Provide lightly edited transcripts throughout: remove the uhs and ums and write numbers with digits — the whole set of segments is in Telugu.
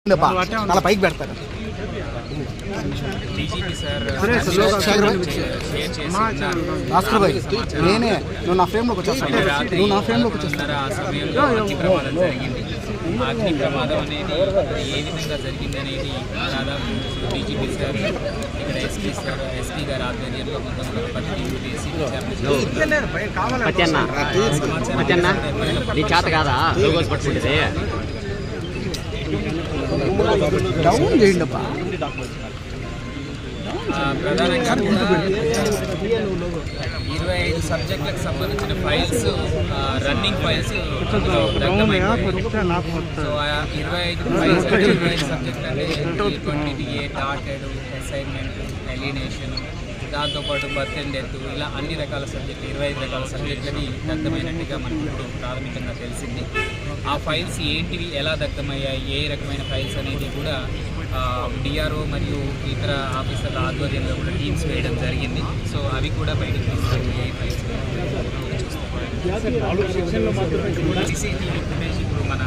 అలా పైకి పెడతారు. భాస్కర్ భాయ్ నేనే నువ్వు నా ఫ్రేమ్లోకి వచ్చేస్తాను. నువ్వు నా ఫ్రేమ్లోకి వచ్చేస్తాను. అగ్ని ప్రమాదం అనేది ఏ విధంగా జరిగింది అనేది దాదాపు డీజీపీ సార్ ఇక్కడ ఎస్పీ గారు ఆధ్వర్యంలో డౌన్ చేయండి. ప్రధానంగా 25 సబ్జెక్టులకు సంబంధించిన files running files so 25 files 25 సబ్జెక్టులు అంటే ట్వంటీటీఏ డాటెడ్ అసైన్మెంట్ ఎలినేషన్ దాంతోపాటు బర్త్ అండ్ డెత్ ఇలా అన్ని రకాల సబ్జెక్టులు 25 రకాల సబ్జెక్టులని దగ్ధమైనట్టుగా మనకు ఇప్పుడు ప్రాథమికంగా తెలిసింది. ఆ ఫైల్స్ ఏంటివి, ఎలా దగ్ధమయ్యాయి, ఏ రకమైన ఫైల్స్ అనేది కూడా డిఆర్ఓ మరియు ఇతర ఆఫీసర్ల ఆధ్వర్యంలో కూడా టీమ్స్ వేయడం జరిగింది. సో అవి కూడా బయటకు తీస్తారు. ఏ ఫైల్స్ సీసీటీవీ ఫుటేజ్ ఇప్పుడు మన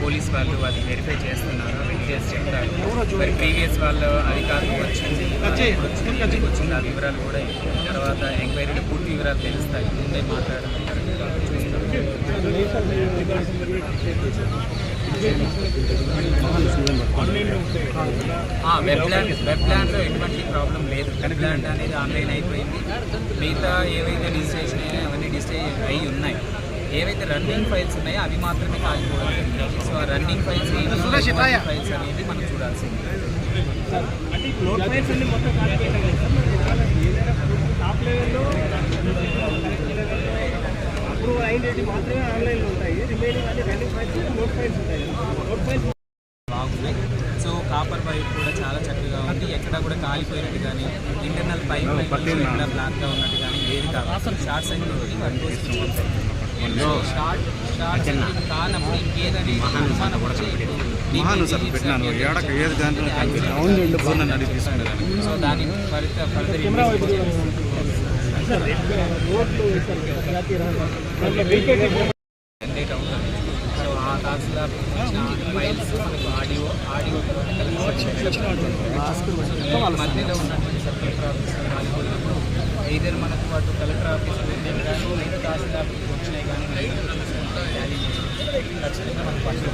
పోలీస్ వాళ్ళు అది వెరిఫై చేస్తున్నారు, వెరిఫై చెప్తారు. మరి ప్రీవియస్ వాళ్ళు అధికారులు వచ్చింది ఆ వివరాలు కూడా తర్వాత ఎంక్వైరీలో పూర్తి వివరాలు తెలుస్తాయి. ముందే మాట్లాడడం వెబ్ ల్యాండ్లో ఎటువంటి ప్రాబ్లం లేదు. వెబ్ ల్యాండ్ అనేది ఆన్లైన్ అయిపోయింది. మిగతా ఏవైతే డిజిటేషన్ అయినాయో అవన్నీ డిజిటేజ్ అయి ఉన్నాయి. ఏవైతే రన్నింగ్ ఫైల్స్ ఉన్నాయో అవి మాత్రమే కాలిపోవడం. సో ఆ రన్నింగ్ ఫైల్స్ ఫైల్స్ అనేది మనం చూడాల్సింది. బాగున్నాయి. సో కాపర్ పైప్ కూడా చాలా చక్కగా ఉంది. ఎక్కడ కూడా కాలిపోయినట్టు కానీ ఇంటర్నల్ పైప్ ఎక్కడ బ్లాక్గా ఉన్నట్టు కానీ ఏది కాదు. షార్ట్ సర్క్యూట్ కానప్పుడు ఇంకేదని సో దాని ఫర్దర్ జనరేట్ అవుతుంది. సో ఆ దాంట్లో ఫైల్స్ మనకు ఆడియో మధ్యలో ఉన్నటువంటి సబ్ కలెక్టర్ ఆఫీసర్ కాలిపోయినప్పుడు ఇద్దరు మనకు పాటు కలెక్టర్ ఆఫీసర్ కానీ తహసీల్ ఆఫీస్కి వచ్చినాయి కానీ ఖచ్చితంగా మనకు పనులు